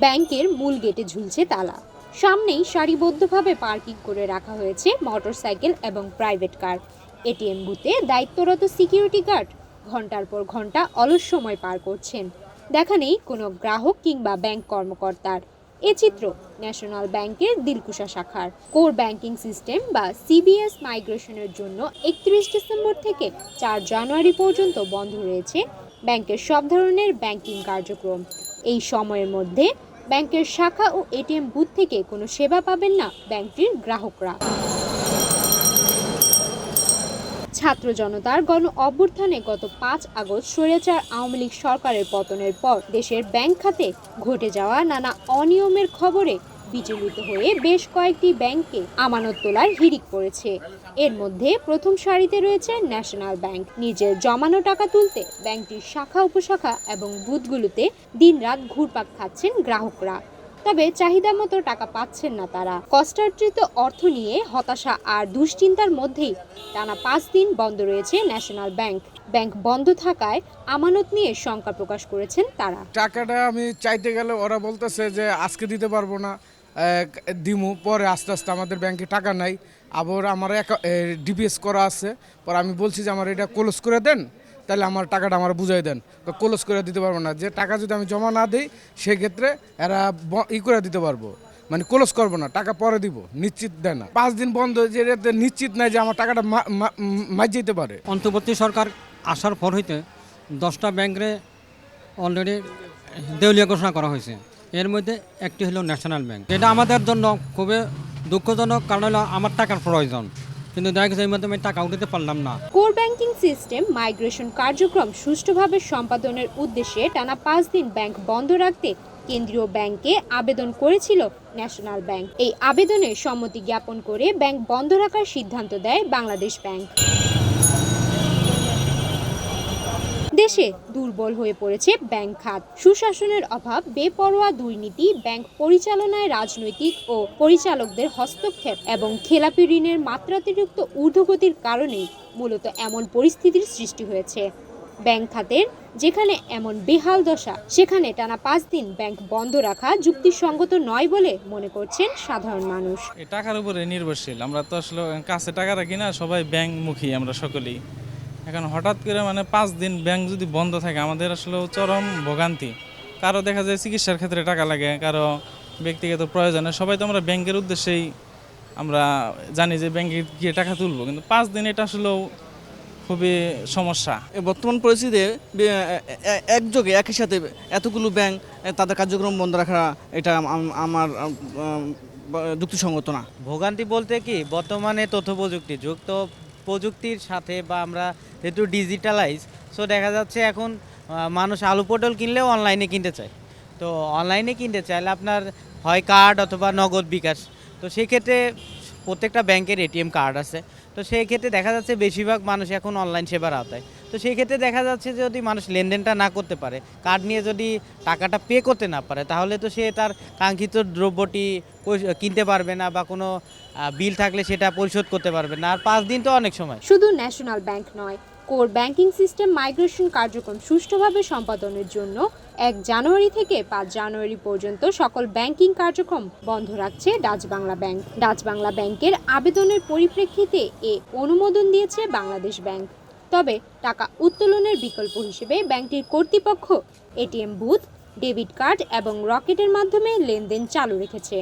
ব্যাংকের মূল গেটে ঝুলছে তালা। সামনেই সারিবদ্ধভাবে পার্কিং করে রাখা হয়েছে মোটরসাইকেল এবং প্রাইভেট কার। এটিএম বুথে দায়িত্বরত সিকিউরিটি গার্ড ঘন্টার পর ঘন্টা অলস সময় পার করছেন। দেখা নেই কোনো গ্রাহক কিংবা ব্যাংক কর্মকর্তার। এ চিত্র ন্যাশনাল ব্যাংকের দিলকুশা শাখার। কোর ব্যাংকিং সিস্টেম বা সিবিএস মাইগ্রেশনের জন্য 31 ডিসেম্বর থেকে 4 জানুয়ারি পর্যন্ত বন্ধ রয়েছে ব্যাংকের সব ধরনের ব্যাংকিং কার্যক্রম। এই সময়ের মধ্যে ব্যাংকের শাখা ও এটিএম বুথ থেকে কোনো সেবা পাবেন না ব্যাংকটির গ্রাহকরা। ছাত্র জনতার গণ অভ্যুত্থানে গত 5 আগস্ট স্বৈরাচার আওয়ামী লীগ সরকারের পতনের পর দেশের ব্যাংক খাতে ঘটে যাওয়া নানা অনিয়মের খবরে বিচলিত হয়ে বেশ কয়েকটি ব্যাংকে আমানত তোলার হিড়িক পড়েছে। এর মধ্যে প্রথম সারিতে রয়েছে ন্যাশনাল ব্যাংক। নিজের জমানো টাকা তুলতে ব্যাংকটির শাখা উপশাখা এবং বুথগুলোতে দিনরাত ঘুরপাক খাচ্ছেন গ্রাহকরা। তবে চাহিদা মতো টাকা পাচ্ছেন না তারা। কষ্টার্জিত অর্থ নিয়ে হতাশা আর দুশ্চিন্তার মধ্যেই টানা 5 দিন বন্ধ রয়েছে ন্যাশনাল ব্যাংক। ব্যাংক বন্ধ থাকায় আমানত নিয়ে শঙ্কা প্রকাশ করেছেন তারা। টাকাটা আমি চাইতে গেলে ওরা বলতেছে যে আজকে দিতে পারবো না, দিমু পরে, আস্তে আস্তে আমাদের ব্যাংকে টাকা নাই। আবার আমার ডিপিএস করা আছে, পরে আমি বলছি যে আমার এটা ক্লোজ করে দেন, তাহলে আমার টাকাটা আমার বুঝাই দেন। তো ক্লোজ করে দিতে পারবো না, যে টাকা যদি আমি জমা না দিই সেক্ষেত্রে এরা করে দিতে পারবো, মানে ক্লোজ করবো না, টাকা পরে দিব, নিশ্চিত দেয় না। 5 দিন বন্ধ, যে নিশ্চিত নাই যে আমার টাকাটা মার যেতে পারে। অন্তর্বর্তী সরকার আসার পর হইতে 10টা ব্যাংকে অলরেডি দেউলিয়া ঘোষণা করা হয়েছে। এর মধ্যে একটি হলো ন্যাশনাল ব্যাংক। এটা আমাদের জন্য খুবই দুঃখজনক, কারণ হলো আমার টাকার প্রয়োজন, কিন্তু দেখা গেছে এই মাধ্যমে টাকা উঠাতে পারলাম না। কোর ব্যাংকিং সিস্টেম মাইগ্রেশন কার্যক্রম সুষ্ঠুভাবে সম্পাদনের উদ্দেশ্যে টানা 5 দিন ব্যাংক বন্ধ রাখতে কেন্দ্রীয় ব্যাংকে আবেদন করেছিল ন্যাশনাল ব্যাংক। এই আবেদনে সম্মতি জ্ঞাপন করে ব্যাংক বন্ধ রাখার সিদ্ধান্ত দেয় বাংলাদেশ ব্যাংক। দেশে দুর্বল হয়ে পড়েছে ব্যাংক খাত। সুশাসনের অভাব, বেপরোয়া দুর্নীতি, ব্যাংক পরিচালনায় রাজনৈতিক ও পরিচালকদের হস্তক্ষেপ এবং খেলাপি ঋণের মাত্রাতিরিক্ত ঊর্ধ্বগতির কারণেই মূলত এমন পরিস্থিতির সৃষ্টি হয়েছে। ব্যাংক খাতের যেখানে এমন বেহাল দশা, সেখানে টানা 5 দিন ব্যাংক বন্ধ রাখা যুক্তিসঙ্গত নয় বলে মনে করছেন সাধারণ মানুষ। এই টাকার উপরে নির্ভরশীল আমরা, তো আসলে কাছে টাকা রাখি না, সবাই ব্যাংকমুখী আমরা সকলেই। এখন হঠাৎ করে 5 দিন ব্যাংক যদি বন্ধ থাকে, আমাদের আসলে চরম ভোগান্তি। কারো দেখা যায় চিকিৎসার ক্ষেত্রে টাকা লাগে, কারো ব্যক্তিগত প্রয়োজনে, সবাই তো আমরা ব্যাংকের উদ্দেশ্যেই আমরা জানি যে ব্যাংকে গিয়ে টাকা তুলবো, কিন্তু 5 দিন এটা আসলেও খুবই সমস্যা। বর্তমান পরিস্থিতিতে একযোগে একই সাথে এতগুলো ব্যাংক তাদের কার্যক্রম বন্ধ রাখা, এটা আমার যুক্তিসঙ্গত না। ভোগান্তি বলতে কি, বর্তমানে তথ্য প্রযুক্তি যুগ, তো প্রযুক্তির সাথে বা আমরা যেহেতু ডিজিটালাইজ, সো দেখা যাচ্ছে এখন মানুষ আলু পটল কিনলেও অনলাইনে কিনতে চায়। তো অনলাইনে কিনতে চাইলে আপনার হয় কার্ড অথবা নগদ বিকাশ। তো সেই ক্ষেত্রে প্রত্যেকটা ব্যাংকের এটিএম কার্ড আছে। তো সেই ক্ষেত্রে দেখা যাচ্ছে বেশিরভাগ মানুষ এখন অনলাইন সেবার আওতায়। তো সেই ক্ষেত্রে দেখা যাচ্ছে যদি মানুষ লেনদেনটা না করতে পারে, কার্ড নিয়ে যদি টাকাটা পে করতে না পারে, তাহলে তো সে তার কাঙ্ক্ষিত দ্রব্যটি কিনতে পারবে না, বা কোনো বিল থাকলে সেটা পরিশোধ করতে পারবে না। আর 5 দিন তো অনেক সময়। শুধু ন্যাশনাল ব্যাংক নয়, কোর ব্যাংকিং সিস্টেম মাইগ্রেশন কার্যক্রম সুষ্ঠুভাবে সম্পাদনের জন্য 1 জানুয়ারি থেকে 5 জানুয়ারি পর্যন্ত সকল ব্যাংকিং কার্যক্রম বন্ধ রাখছে Dutch Bangla bank. Dutch Bangla ব্যাংকের আবেদনের পরিপ্রেক্ষিতে এ অনুমোদন দিয়েছে বাংলাদেশ ব্যাংক। তবে টাকা উত্তোলনের বিকল্প হিসেবে ব্যাংকটির কর্তৃপক্ষ এটিএম বুথ, ডেবিট কার্ড এবং রকেটের মাধ্যমে লেনদেন চালু রেখেছে।